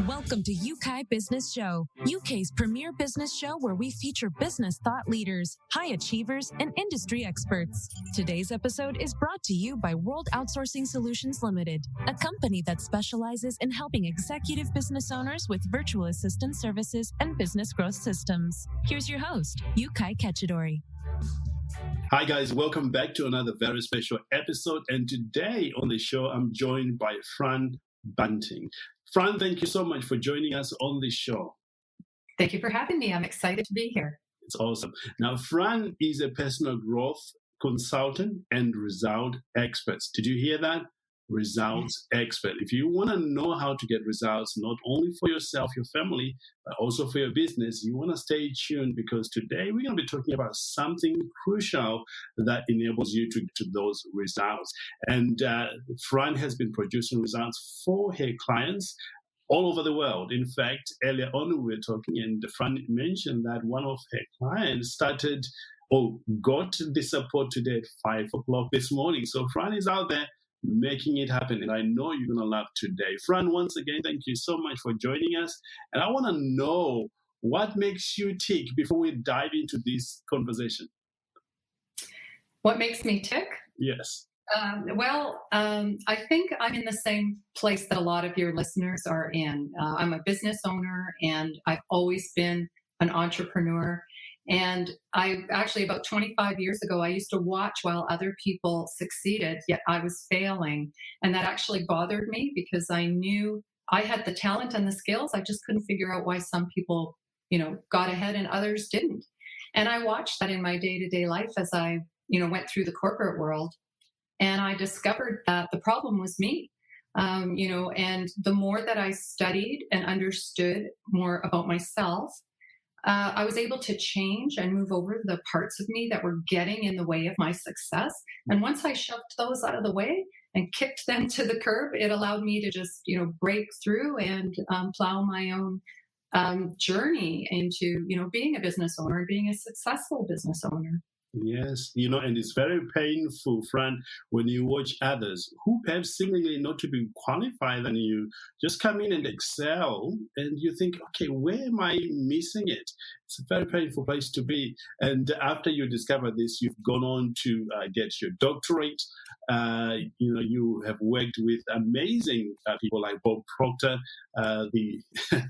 Welcome to Yeukai Business Show, UK's premier business show where we feature business thought leaders, high achievers, and industry experts. Today's episode is brought to you by World Outsourcing Solutions Limited, a company that specializes in helping executive business owners with virtual assistant services and business growth systems. Here's your host, Yeukai Ketchadori. Hi guys, welcome back to another very special episode. And today on the show, I'm joined by Fran Banting. Fran, thank you so much for joining us on this show. Thank you for having me. I'm excited to be here. It's awesome. Now, Fran is a personal growth consultant and result expert. Did you hear that? Results expert. If you want to know how to get results, not only for yourself, your family, but also for your business, you want to stay tuned because today we're going to be talking about something crucial that enables you to get to those results. And Fran has been producing results for her clients all over the world. In fact, earlier on we were talking and Fran mentioned that one of her clients got the support today at 5 o'clock this morning. So Fran is out there making it happen. And I know you're going to love today. Fran, once again, thank you so much for joining us. And I want to know what makes you tick before we dive into this conversation. What makes me tick? Yes. I think I'm in the same place that a lot of your listeners are in. I'm a business owner and I've always been an entrepreneur. And I actually, about 25 years ago, I used to watch while other people succeeded, yet I was failing. And that actually bothered me because I knew I had the talent and the skills. I just couldn't figure out why some people, got ahead and others didn't. And I watched that in my day-to-day life as I, went through the corporate world. And I discovered that the problem was me. And the more that I studied and understood more about myself, I was able to change and move over the parts of me that were getting in the way of my success. And once I shoved those out of the way and kicked them to the curb, it allowed me to just, break through and plow my own journey into, being a business owner and being a successful business owner. Yes, and it's very painful, Fran, when you watch others who perhaps seemingly not to be qualified and you just come in and excel and you think, okay, where am I missing it? It's a very painful place to be. And after you discover this, you've gone on to get your doctorate. You have worked with amazing people like Bob Proctor, the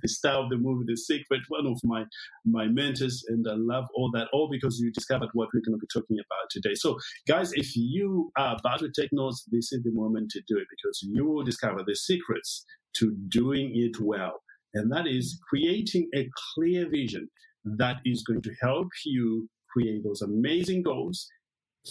star of the movie The Secret, one of my mentors, and I love all because you discovered what we're going to be talking about today. So, guys, if you are about to take notes, this is the moment to do it because you will discover the secrets to doing it well, and that is creating a clear vision that is going to help you create those amazing goals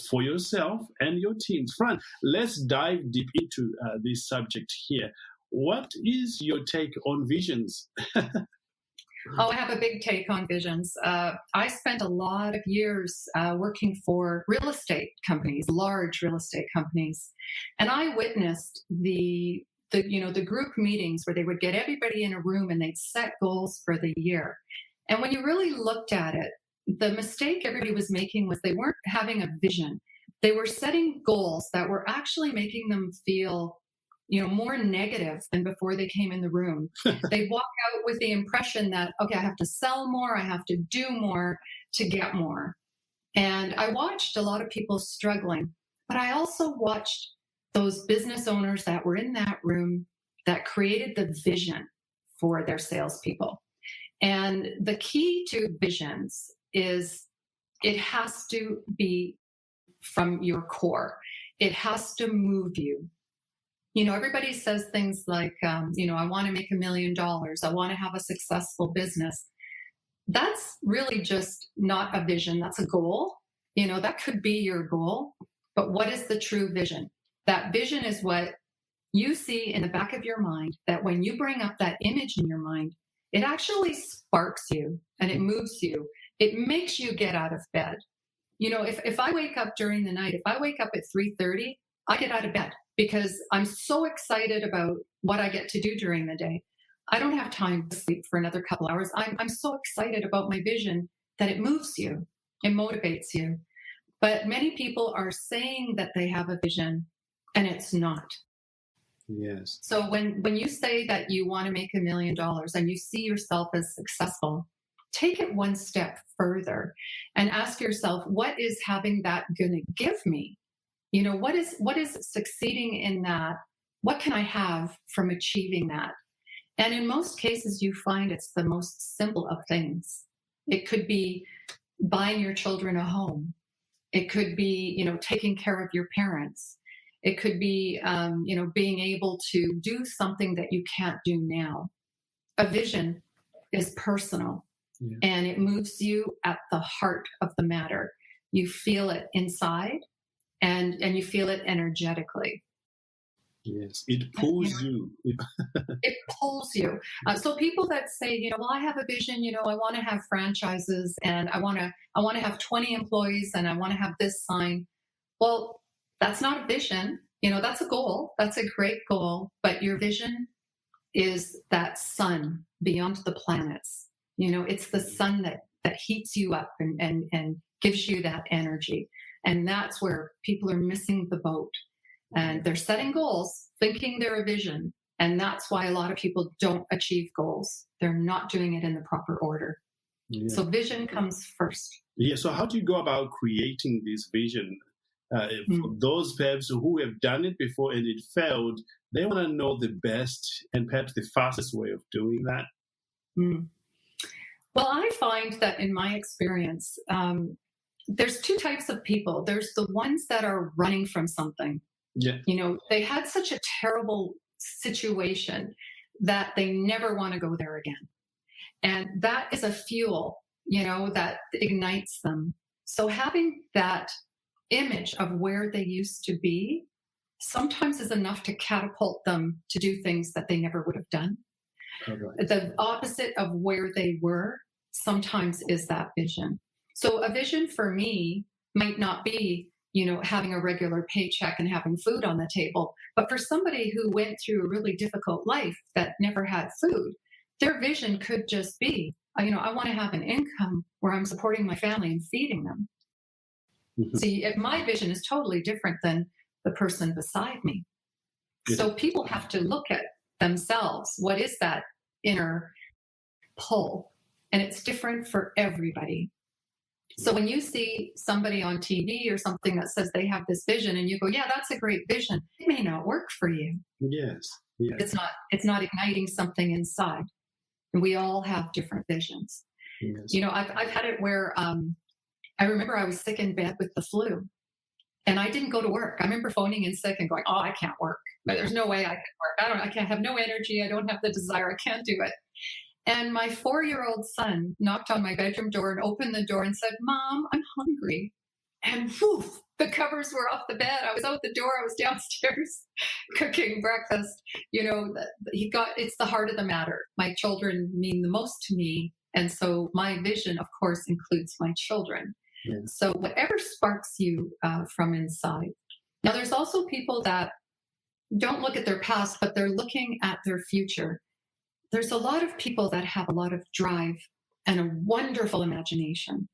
for yourself and your teams. Fran, let's dive deep into this subject here. What is your take on visions? I have a big take on visions. I spent a lot of years working for real estate companies, large real estate companies, and I witnessed the group meetings where they would get everybody in a room and they'd set goals for the year. And when you really looked at it, the mistake everybody was making was they weren't having a vision. They were setting goals that were actually making them feel, more negative than before they came in the room. They'd walk out with the impression that, okay, I have to sell more, I have to do more to get more. And I watched a lot of people struggling, but I also watched those business owners that were in that room that created the vision for their salespeople. And the key to visions is it has to be from your core. It has to move you. Everybody says things like, I want to make $1 million. I want to have a successful business. That's really just not a vision. That's a goal. That could be your goal. But what is the true vision? That vision is what you see in the back of your mind, that when you bring up that image in your mind, it actually sparks you and it moves you. It makes you get out of bed. If I wake up during the night, if I wake up at 3:30, I get out of bed because I'm so excited about what I get to do during the day. I don't have time to sleep for another couple hours. I'm so excited about my vision that it moves you, it motivates you. But many people are saying that they have a vision and it's not. Yes. So when you say that you want to make $1 million and you see yourself as successful, take it one step further and ask yourself, what is having that going to give me? What is succeeding in that? What can I have from achieving that? And in most cases, you find it's the most simple of things. It could be buying your children a home. It could be, taking care of your parents. It could be, being able to do something that you can't do now. A vision is personal, and it moves you at the heart of the matter. You feel it inside, and you feel it energetically. Yes, it pulls you. It pulls you. So people that say, well, I have a vision. I want to have franchises, and I want to have 20 employees, and I want to have this sign. Well, that's not a vision. That's a goal. That's a great goal. But your vision is that sun beyond the planets. It's the sun that heats you up and gives you that energy. And that's where people are missing the boat. And they're setting goals, thinking they're a vision. And that's why a lot of people don't achieve goals. They're not doing it in the proper order. Yeah. So vision comes first. Yeah. So how do you go about creating this vision? For those perhaps who have done it before and it failed, they want to know the best and perhaps the fastest way of doing that. Well, I find that in my experience, there's two types of people. There's the ones that are running from something. Yeah. They had such a terrible situation that they never want to go there again. And that is a fuel, that ignites them. So having that image of where they used to be sometimes is enough to catapult them to do things that they never would have done. Right. The opposite of where they were sometimes is that vision. So a vision for me might not be, having a regular paycheck and having food on the table. But for somebody who went through a really difficult life that never had food, their vision could just be, I want to have an income where I'm supporting my family and feeding them. Mm-hmm. See, my vision is totally different than the person beside me. Yeah. So people have to look at themselves. What is that inner pull? And it's different for everybody. So when you see somebody on TV or something that says they have this vision and you go, yeah, that's a great vision, it may not work for you. Yes. Yes. It's not igniting something inside. And we all have different visions. Yes. I've had it where I remember I was sick in bed with the flu and I didn't go to work. I remember phoning in sick and going, oh, I can't work. There's no way I can work. I can't have no energy. I don't have the desire. I can't do it. And my 4-year-old son knocked on my bedroom door and opened the door and said, Mom, I'm hungry. And woof, the covers were off the bed. I was out the door. I was downstairs cooking breakfast. It's the heart of the matter. My children mean the most to me. And so my vision, of course, includes my children. Yeah. So whatever sparks you from inside. Now, there's also people that don't look at their past, but they're looking at their future. There's a lot of people that have a lot of drive and a wonderful imagination.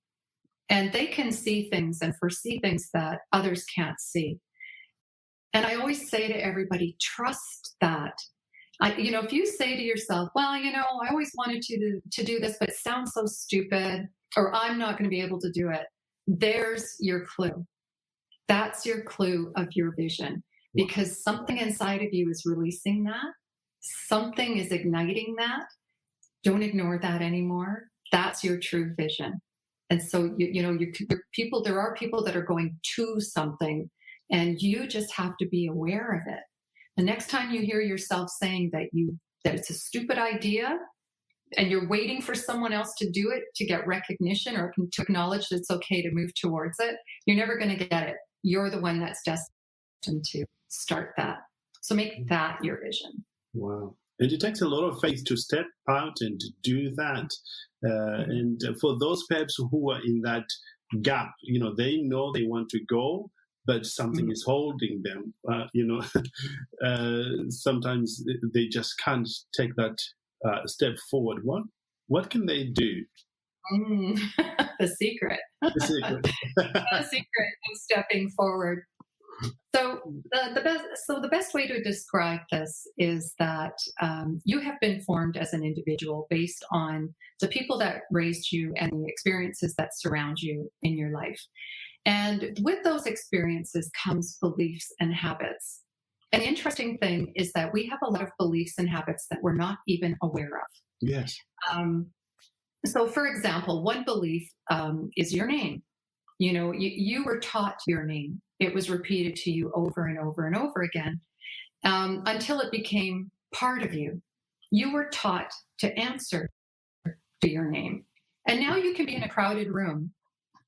And they can see things and foresee things that others can't see. And I always say to everybody, trust that. If you say to yourself, well, I always wanted to do this, but it sounds so stupid, or I'm not going to be able to do it. There's your clue. That's your clue of your vision, because something inside of you is releasing that. Something is igniting that. Don't ignore that anymore. That's your true vision. And so, there are people that are going to something, and you just have to be aware of it. The next time you hear yourself saying that it's a stupid idea, and you're waiting for someone else to do it to get recognition or to acknowledge that it's okay to move towards it, you're never going to get it. You're the one that's destined to start that. So make that your vision. Wow. And it takes a lot of faith to step out and to do that. And for those perhaps who are in that gap, they know they want to go, but something is holding them. Sometimes they just can't take that step forward. What can they do? The secret. The secret. The secret of stepping forward. So the best way to describe this is that you have been formed as an individual based on the people that raised you and the experiences that surround you in your life. And with those experiences comes beliefs and habits. And the interesting thing is that we have a lot of beliefs and habits that we're not even aware of. Yes. So, for example, one belief is your name. You were taught your name. It was repeated to you over and over and over again until it became part of you. You were taught to answer to your name. And now you can be in a crowded room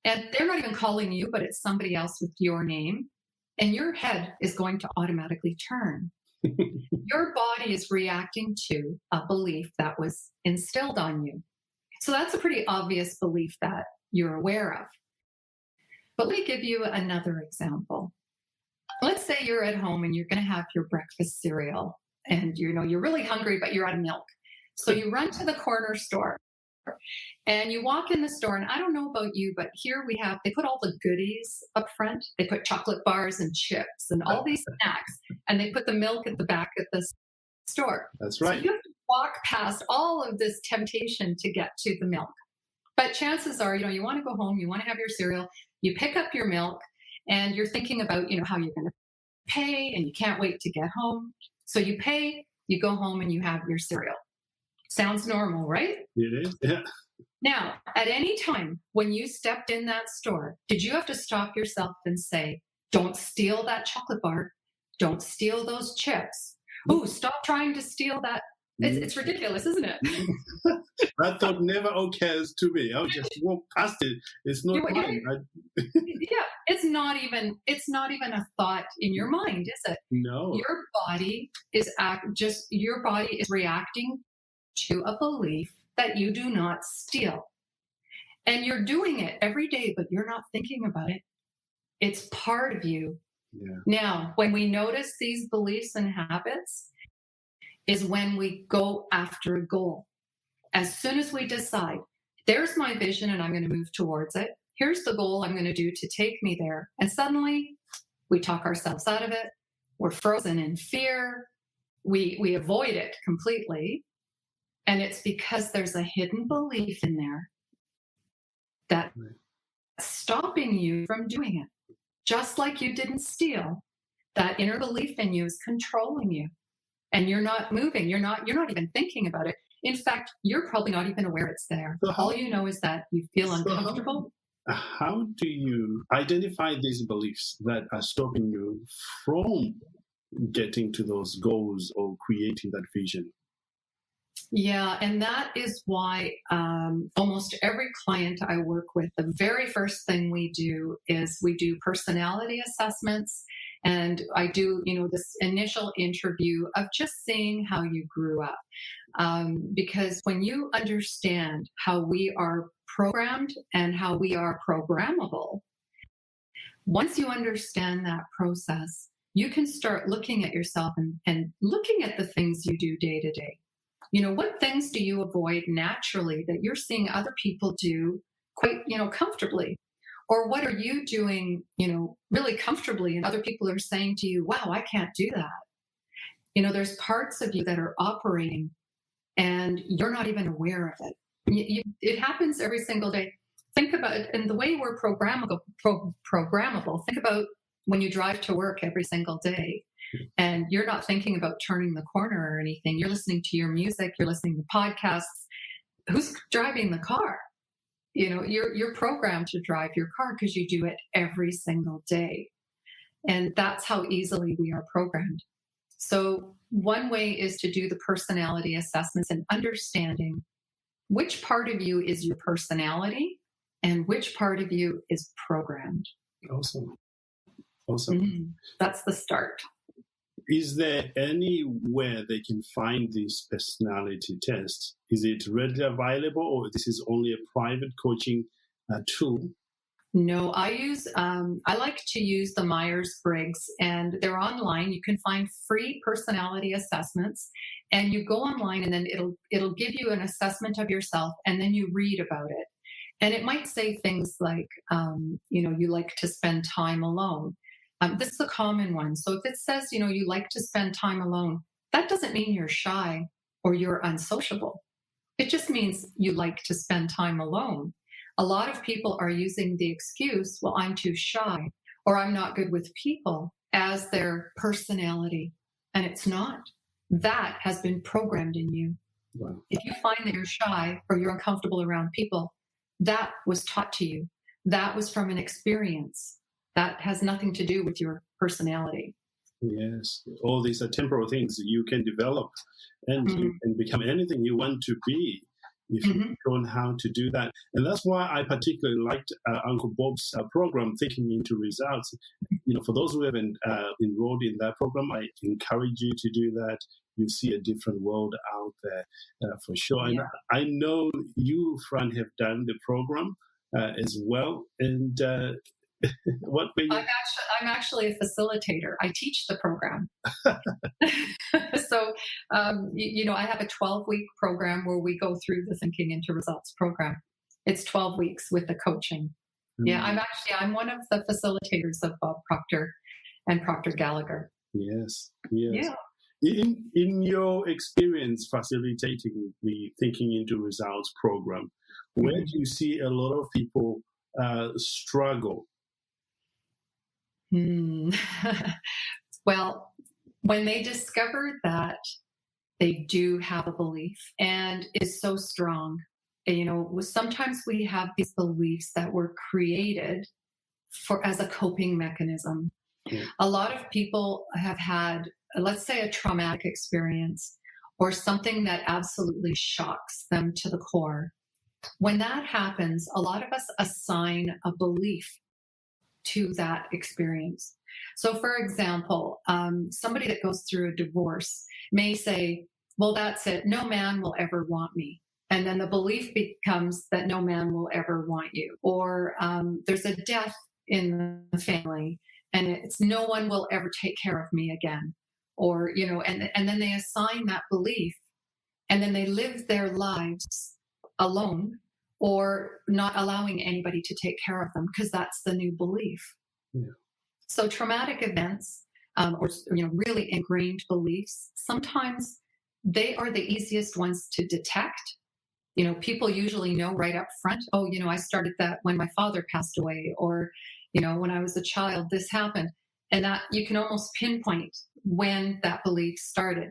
and they're not even calling you, but it's somebody else with your name. And your head is going to automatically turn. Your body is reacting to a belief that was instilled on you. So that's a pretty obvious belief that you're aware of. But let me give you another example. Let's say you're at home and you're going to have your breakfast cereal and you're really hungry, but you're out of milk. So you run to the corner store and you walk in the store, and I don't know about you, but here they put all the goodies up front. They put chocolate bars and chips and all these snacks, and they put the milk at the back of the store. That's right. So you have to walk past all of this temptation to get to the milk. But chances are, you want to go home, you want to have your cereal, you pick up your milk, and you're thinking about, how you're going to pay, and you can't wait to get home. So you pay, you go home, and you have your cereal. Sounds normal, right? It is, yeah. Now, at any time when you stepped in that store, did you have to stop yourself and say, don't steal that chocolate bar, don't steal those chips? Ooh, stop trying to steal that. It's ridiculous, isn't it? That thought never occurs to me. I'll just walk past it. It's not mine. Yeah, it's not even a thought in your mind, is it? No. Your body is reacting to a belief that you do not steal. And you're doing it every day, but you're not thinking about it. It's part of you. Yeah. Now, when we notice these beliefs and habits is when we go after a goal. As soon as we decide, there's my vision and I'm going to move towards it. Here's the goal I'm going to do to take me there. And suddenly we talk ourselves out of it. We're frozen in fear. We avoid it completely. And it's because there's a hidden belief in there that's stopping you from doing it. Just like you didn't steal, that inner belief in you is controlling you. And you're not moving. You're not even thinking about it. In fact, you're probably not even aware it's there. So all you know is that you feel uncomfortable. How do you identify these beliefs that are stopping you from getting to those goals or creating that vision? Yeah, and that is why almost every client I work with, the very first thing we do is we do personality assessments. And I do, this initial interview of just seeing how you grew up. Because when you understand how we are programmed and how we are programmable, once you understand that process, you can start looking at yourself and looking at the things you do day to day. What things do you avoid naturally that you're seeing other people do quite, comfortably? Or what are you doing, really comfortably and other people are saying to you, wow, I can't do that. There's parts of you that are operating and you're not even aware of it. It happens every single day. Think about it. And the way we're programmable, think about when you drive to work every single day and you're not thinking about turning the corner or anything. You're listening to your music, you're listening to podcasts. Who's driving the car? You're programmed to drive your car because you do it every single day. And that's how easily we are programmed. So one way is to do the personality assessments and understanding which part of you is your personality and which part of you is programmed. Awesome. That's the start. Is there anywhere they can find these personality tests? Is it readily available, or this is only a private coaching tool? No, I like to use the Myers-Briggs, and they're online. You can find free personality assessments, and you go online, and then it'll give you an assessment of yourself, and then you read about it. And it might say things like, you like to spend time alone. This is a common one. So if it says, you like to spend time alone, that doesn't mean you're shy or you're unsociable. It just means you like to spend time alone. A lot of people are using the excuse, well, I'm too shy or I'm not good with people as their personality. And it's not. That has been programmed in you. Wow. If you find that you're shy or you're uncomfortable around people, that was taught to you. That was from an experience. That has nothing to do with your personality. Yes, all these are temporal things you can develop, and you can become anything you want to be if you learn how to do that. And that's why I particularly liked Uncle Bob's program, Thinking into Results. For those who haven't enrolled in that program, I encourage you to do that. You see a different world out there for sure. Yeah. And I know you, Fran, have done the program as well. And what were you? I'm actually a facilitator. I teach the program. So, I have a 12-week program where we go through the Thinking into Results program. It's 12 weeks with the coaching. Yeah, I'm one of the facilitators of Bob Proctor and Proctor Gallagher. Yes. Yeah. In your experience facilitating the Thinking into Results program, where do you see a lot of people struggle? Well, when they discover that they do have a belief and is so strong, sometimes we have these beliefs that were created as a coping mechanism. Yeah. A lot of people have had, let's say, a traumatic experience or something that absolutely shocks them to the core. When that happens, a lot of us assign a belief to that experience. So, for example, somebody that goes through a divorce may say, well, that's it. No man will ever want me. And then the belief becomes that no man will ever want you. Or there's a death in the family and it's no one will ever take care of me again. Or, and then they assign that belief and then they live their lives alone or not allowing anybody to take care of them because that's the new belief. Yeah. So traumatic events or really ingrained beliefs, sometimes they are the easiest ones to detect. People usually know right up front, I started that when my father passed away, or, when I was a child, this happened. And that you can almost pinpoint when that belief started.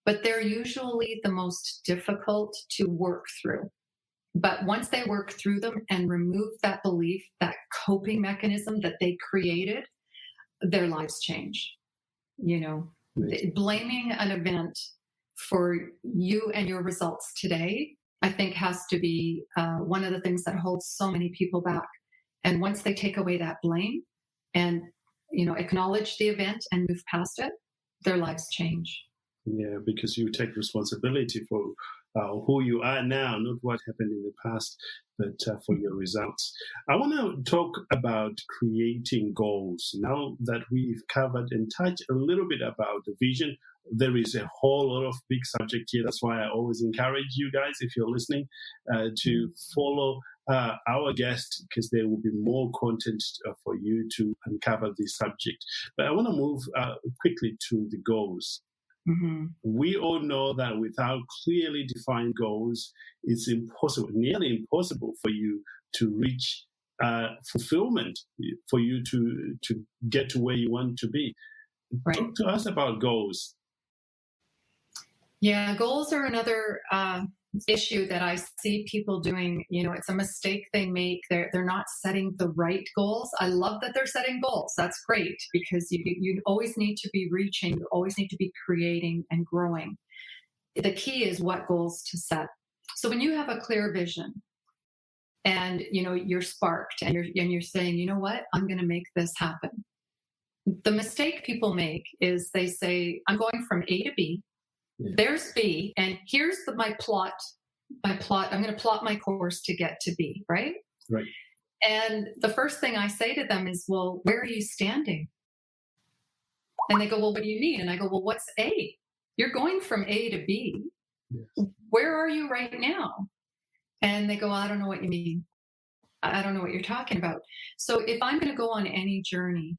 But they're usually the most difficult to work through. But once they work through them and remove that belief, that coping mechanism that they created, their lives change. Blaming an event for you and your results today, I think has to be one of the things that holds so many people back. And once they take away that blame and, acknowledge the event and move past it, their lives change. Yeah, because you take responsibility for who you are now, not what happened in the past, but for your results. I want to talk about creating goals. Now that we've covered and touched a little bit about the vision, there is a whole lot of big subject here. That's why I always encourage you guys, if you're listening, to follow our guest, because there will be more content for you to uncover this subject. But I want to move quickly to the goals. Mm-hmm. We all know that without clearly defined goals, it's impossible, nearly impossible for you to reach fulfillment, for you to get to where you want to be. Right. Talk to us about goals. Yeah, goals are another issue that I see people doing. It's a mistake they make. They're not setting the right goals. I love that they're setting goals. That's great, because you always need to be reaching. You always need to be creating and growing. The key is what goals to set. So when you have a clear vision and you're sparked and you're saying, you know what, I'm going to make this happen. The mistake people make is they say, I'm going from A to B. Yeah. There's B, and here's my plot. I'm going to plot my course to get to B, right? Right. And the first thing I say to them is, well, where are you standing? And they go, well, what do you mean? And I go, well, what's A? You're going from A to B. Yes. Where are you right now? And they go, I don't know what you mean. I don't know what you're talking about. So if I'm going to go on any journey,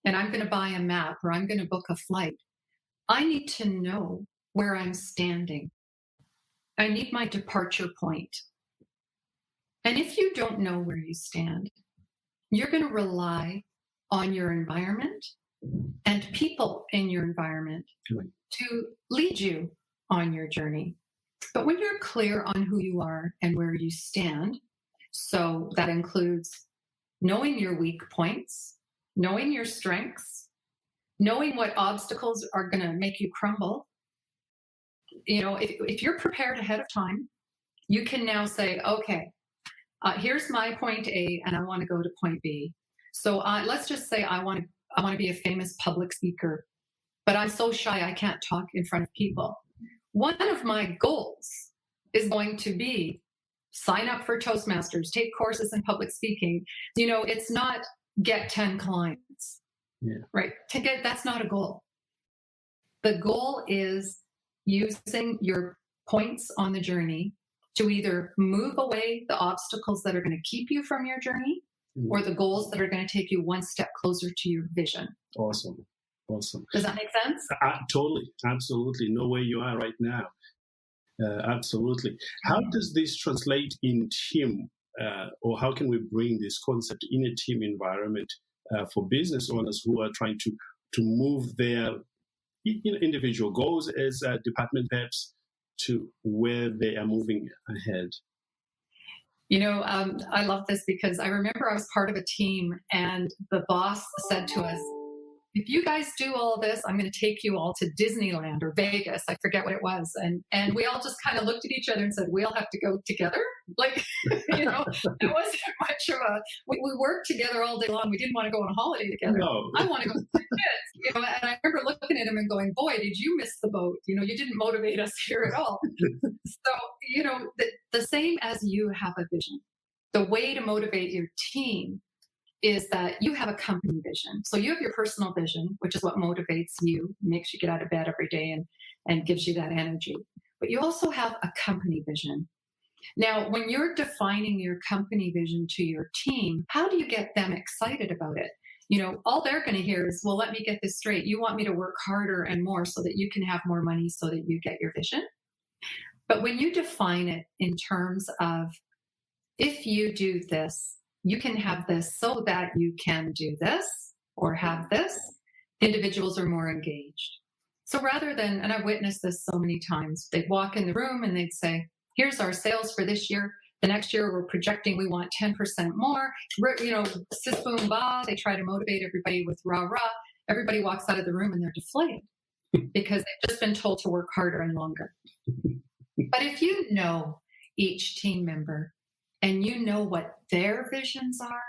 and I'm going to buy a map or I'm going to book a flight, I need to know where I'm standing. I need my departure point. And if you don't know where you stand, you're going to rely on your environment and people in your environment to lead you on your journey. But when you're clear on who you are and where you stand, so that includes knowing your weak points, knowing your strengths, knowing what obstacles are going to make you crumble. If you're prepared ahead of time, you can now say, okay, here's my point A, and I want to go to point B. So let's just say I want to be a famous public speaker, but I'm so shy I can't talk in front of people. One of my goals is going to be sign up for Toastmasters, take courses in public speaking. It's not get 10 clients, right? That's not a goal. The goal is using your points on the journey to either move away the obstacles that are going to keep you from your journey or the goals that are going to take you one step closer to your vision. Awesome. Does that make sense? Totally. Absolutely. Know where you are right now. Absolutely. How does this translate in team, or how can we bring this concept in a team environment for business owners who are trying to move their individual goals as department heads to where they are moving ahead? I love this because I remember I was part of a team and the boss said to us, if you guys do all this, I'm going to take you all to Disneyland or Vegas. I forget what it was. And we all just kind of looked at each other and said, we all have to go together. Like, it wasn't much of we worked together all day long. We didn't want to go on a holiday together. No. I want to go with the kids, and I remember looking at him and going, boy, did you miss the boat? You didn't motivate us here at all. So, the same as you have a vision, the way to motivate your team is that you have a company vision. So you have your personal vision, which is what motivates you, makes you get out of bed every day and gives you that energy. But you also have a company vision. Now, when you're defining your company vision to your team, how do you get them excited about it? All they're going to hear is, well, let me get this straight. You want me to work harder and more so that you can have more money so that you get your vision. But when you define it in terms of, if you do this, you can have this so that you can do this or have this, individuals are more engaged. So rather than, and I've witnessed this so many times, they'd walk in the room and they'd say, here's our sales for this year. The next year we're projecting we want 10% more. Sis boom ba, they try to motivate everybody with rah rah. Everybody walks out of the room and they're deflated because they've just been told to work harder and longer. But if you know each team member, and you know what their visions are,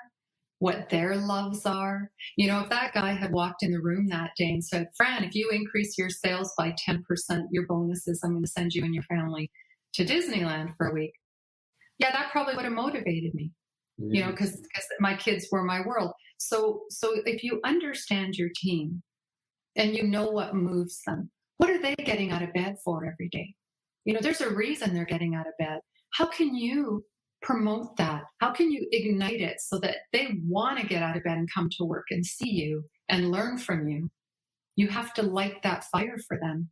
what their loves are. If that guy had walked in the room that day and said, Fran, if you increase your sales by 10%, your bonuses, I'm going to send you and your family to Disneyland for a week. Yeah, that probably would have motivated me, because my kids were my world. So if you understand your team and you know what moves them, what are they getting out of bed for every day? There's a reason they're getting out of bed. How can you promote that? How can you ignite it so that they want to get out of bed and come to work and see you and learn from you? You have to light that fire for them.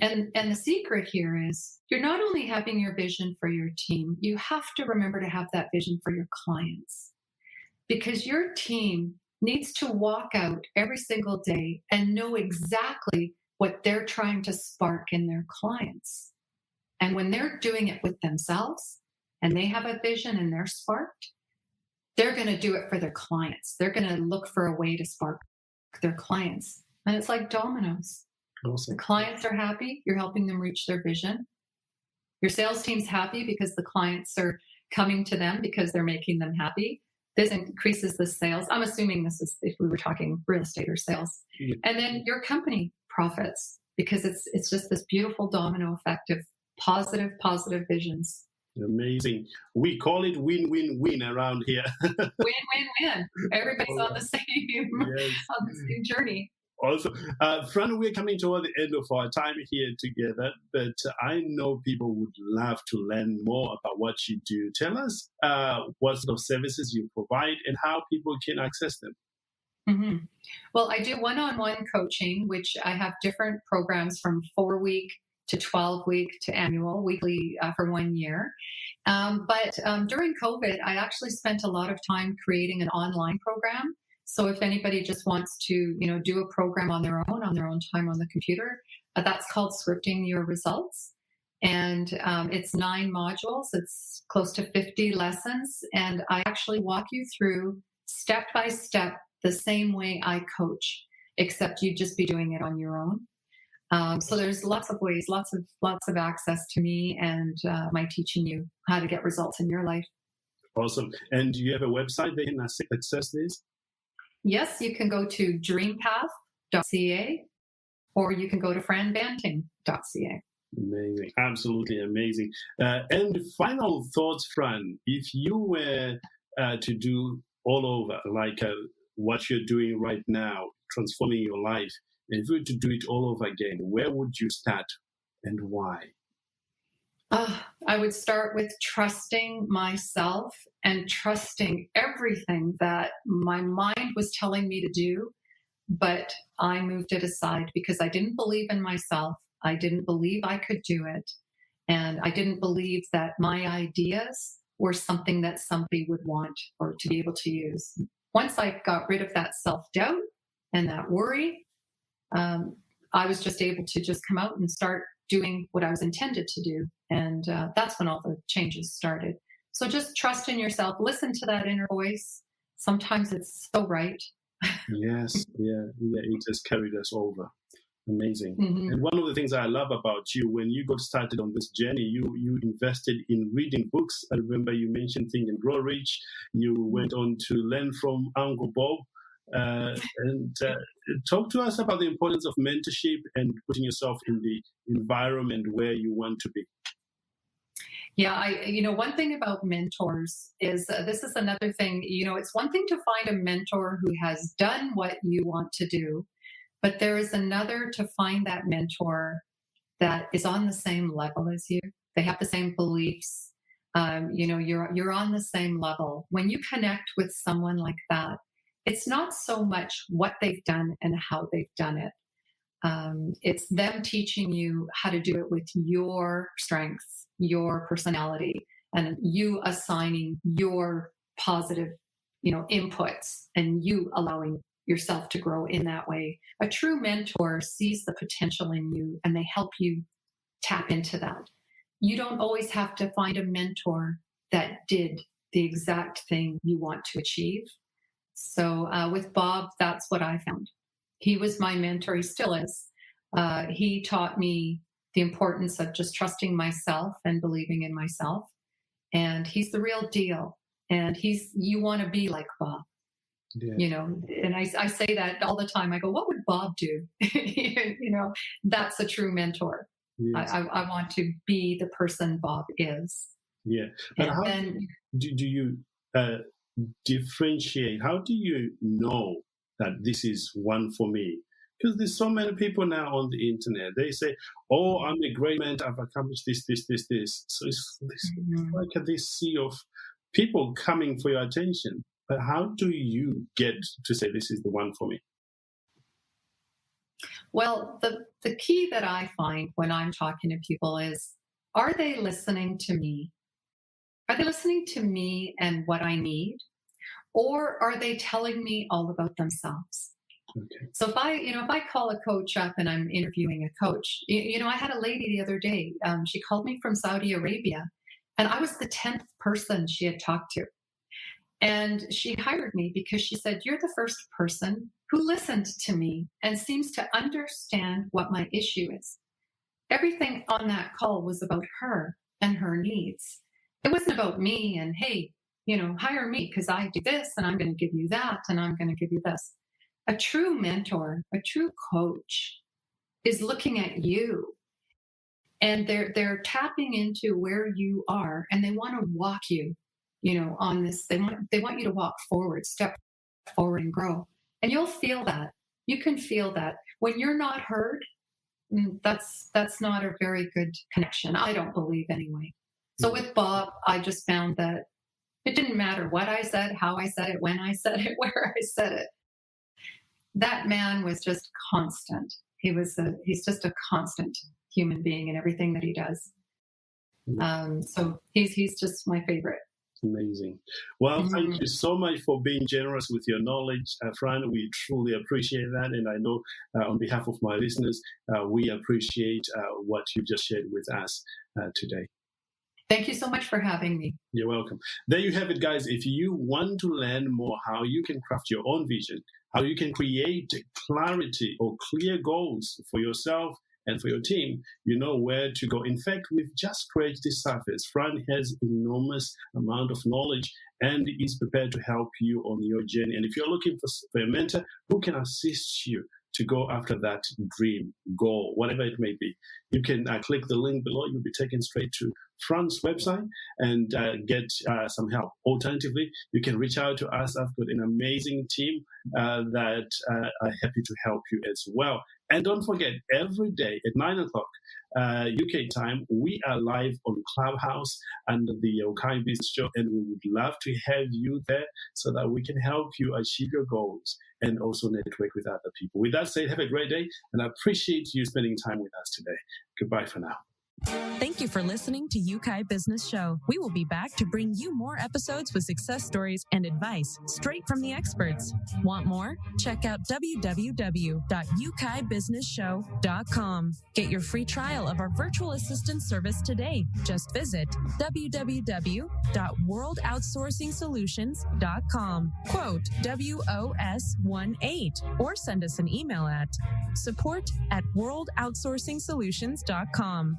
And the secret here is you're not only having your vision for your team, you have to remember to have that vision for your clients, because your team needs to walk out every single day and know exactly what they're trying to spark in their clients. And when they're doing it with themselves, and they have a vision and they're sparked, they're going to do it for their clients. They're going to look for a way to spark their clients. And it's like dominoes. Awesome. The clients are happy. You're helping them reach their vision. Your sales team's happy because the clients are coming to them because they're making them happy. This increases the sales. I'm assuming this is if we were talking real estate or sales. Yeah. And then your company profits because it's just this beautiful domino effect of positive visions. Amazing. We call it win-win-win around here. Win-win-win. Everybody's on the same journey. Also, Fran, we're coming toward the end of our time here together, but I know people would love to learn more about what you do. Tell us what sort of services you provide and how people can access them. hmm Well, I do one-on-one coaching, which I have different programs from 4 week to 12 week to annual, weekly for 1 year. But during COVID, I actually spent a lot of time creating an online program. So if anybody just wants to, do a program on their own time on the computer, that's called Scripting Your Results. And it's 9 modules. It's close to 50 lessons. And I actually walk you through step by step the same way I coach, except you'd just be doing it on your own. So there's lots of ways, lots of access to me and my teaching you how to get results in your life. Awesome. And do you have a website that you can access this? Yes, you can go to dreampath.ca or you can go to franbanting.ca. Amazing. Absolutely amazing. And final thoughts, Fran, if you were to do all over, like what you're doing right now, transforming your life, and if you were to do it all over again, where would you start and why? I would start with trusting myself and trusting everything that my mind was telling me to do, but I moved it aside because I didn't believe in myself. I didn't believe I could do it. And I didn't believe that my ideas were something that somebody would want or to be able to use. Once I got rid of that self-doubt and that worry, I was just able to just come out and start doing what I was intended to do. And that's when all the changes started. So just trust in yourself, listen to that inner voice. Sometimes it's so right. Yes, yeah, it has carried us over. Amazing. Mm-hmm. And one of the things I love about you, when you got started on this journey, you invested in reading books. I remember you mentioned Think and Grow Rich. You went on to learn from Uncle Bob. And talk to us about the importance of mentorship and putting yourself in the environment where you want to be. Yeah, one thing about mentors is this is another thing, it's one thing to find a mentor who has done what you want to do, but there is another to find that mentor that is on the same level as you. They have the same beliefs. You're on the same level. When you connect with someone like that, it's not so much what they've done and how they've done it. It's them teaching you how to do it with your strengths, your personality, and you assigning your positive, inputs and you allowing yourself to grow in that way. A true mentor sees the potential in you and they help you tap into that. You don't always have to find a mentor that did the exact thing you want to achieve. So with Bob, that's what I found. He was my mentor. He still is. He taught me the importance of just trusting myself and believing in myself. And he's the real deal. And you want to be like Bob. Yeah. And I say that all the time. I go, what would Bob do? That's a true mentor. Yes. I want to be the person Bob is. Yeah. And how do you differentiate? How do you know that this is one for me? Because there's so many people now on the internet. They say, oh, I'm a great man. I've accomplished this. So it's like this sea of people coming for your attention. But how do you get to say this is the one for me? Well, the key that I find when I'm talking to people is, are they listening to me? Are they listening to me and what I need? Or are they telling me all about themselves? Okay. So if I call a coach up and I'm interviewing a coach, I had a lady the other day, she called me from Saudi Arabia and I was the 10th person she had talked to. And she hired me because she said, you're the first person who listened to me and seems to understand what my issue is. Everything on that call was about her and her needs. It wasn't about me and, hey, hire me because I do this and I'm going to give you that and I'm going to give you this. A true mentor, a true coach is looking at you and they're tapping into where you are and they want to walk you, on this. They want you to walk forward, step forward and grow. And you'll feel that. You can feel that. When you're not heard, that's not a very good connection. I don't believe anyway. So with Bob, I just found that it didn't matter what I said, how I said it, when I said it, where I said it. that man was just constant. He's just a constant human being in everything that he does. So he's just my favorite. Amazing. Well, thank you so much for being generous with your knowledge, Fran. We truly appreciate that. And I know on behalf of my listeners, we appreciate what you just shared with us today. Thank you so much for having me. You're welcome. There you have it, guys. If you want to learn more how you can craft your own vision, how you can create clarity or clear goals for yourself and for your team, you know where to go. In fact, we've just scratched the surface. Fran has enormous amount of knowledge and is prepared to help you on your journey. And if you're looking for a mentor who can assist you to go after that dream, goal, whatever it may be, you can click the link below. You'll be taken straight to Fran's website and get some help. Alternatively, you can reach out to us. I've got an amazing team that are happy to help you as well. And don't forget, every day at 9 o'clock UK time, we are live on Clubhouse under the Yeukai Business Show, and we would love to have you there so that we can help you achieve your goals and also network with other people. With that said, have a great day, and I appreciate you spending time with us today. Goodbye for now. Thank you for listening to Yeukai Business Show. We will be back to bring you more episodes with success stories and advice straight from the experts. Want more? Check out www.yukaibusinessshow.com. Get your free trial of our virtual assistant service today. Just visit www.worldoutsourcingsolutions.com. Quote WOS18 or send us an email at support@worldoutsourcingsolutions.com.